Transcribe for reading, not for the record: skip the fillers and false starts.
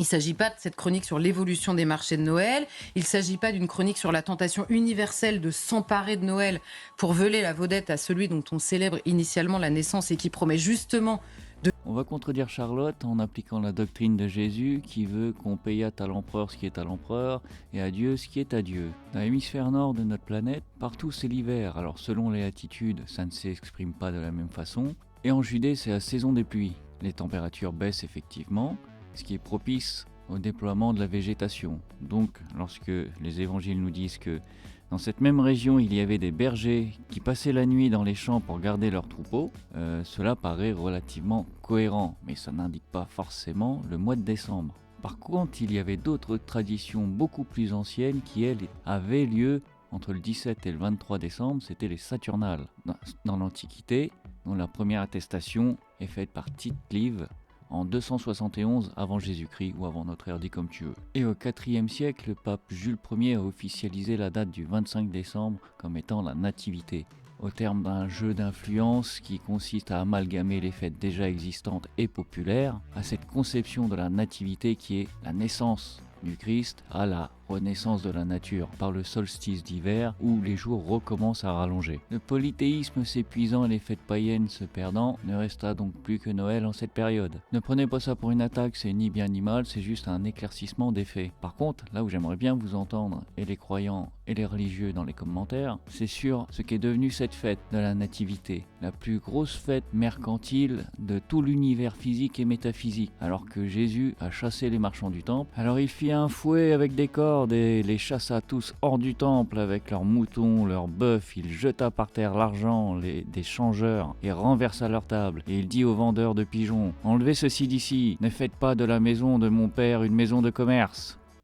Il ne s'agit pas de cette chronique sur l'évolution des marchés de Noël, il ne s'agit pas d'une chronique sur la tentation universelle de s'emparer de Noël pour voler la vedette à celui dont on célèbre initialement la naissance et qui promet justement de... On va contredire Charlotte en appliquant la doctrine de Jésus qui veut qu'on paye à l'empereur ce qui est à l'empereur et à Dieu ce qui est à Dieu. Dans l'hémisphère nord de notre planète, partout c'est l'hiver, alors selon les latitudes, ça ne s'exprime pas de la même façon. Et en Judée, c'est la saison des pluies. Les températures baissent effectivement, ce qui est propice au déploiement de la végétation. Donc, lorsque les évangiles nous disent que dans cette même région, il y avait des bergers qui passaient la nuit dans les champs pour garder leurs troupeaux, cela paraît relativement cohérent, mais ça n'indique pas forcément le mois de décembre. Par contre, il y avait d'autres traditions beaucoup plus anciennes qui, elles, avaient lieu entre le 17 et le 23 décembre, c'était les Saturnales. Dans l'Antiquité, dont la première attestation est faite par Tite-Live, en 271 avant Jésus-Christ ou avant notre ère, dit comme tu veux. Et au IVe siècle, le pape Jules Ier a officialisé la date du 25 décembre comme étant la nativité. Au terme d'un jeu d'influence qui consiste à amalgamer les fêtes déjà existantes et populaires à cette conception de la nativité qui est la naissance du Christ à la renaissance de la nature par le solstice d'hiver où les jours recommencent à rallonger. Le polythéisme s'épuisant et les fêtes païennes se perdant, ne resta donc plus que Noël en cette période. Ne prenez pas ça pour une attaque, c'est ni bien ni mal, c'est juste un éclaircissement des faits. Par contre, là où j'aimerais bien vous entendre, et les croyants et les religieux dans les commentaires, c'est sur ce qu'est devenue cette fête de la nativité, la plus grosse fête mercantile de tout l'univers physique et métaphysique, alors que Jésus a chassé les marchands du temple. Alors il fit un fouet avec des cordes et les chassa tous hors du temple avec leurs moutons, leurs bœufs. Il jeta par terre l'argent des changeurs et renversa leur table. Et il dit aux vendeurs de pigeons: enlevez ceci d'ici, ne faites pas de la maison de mon père une maison de commerce.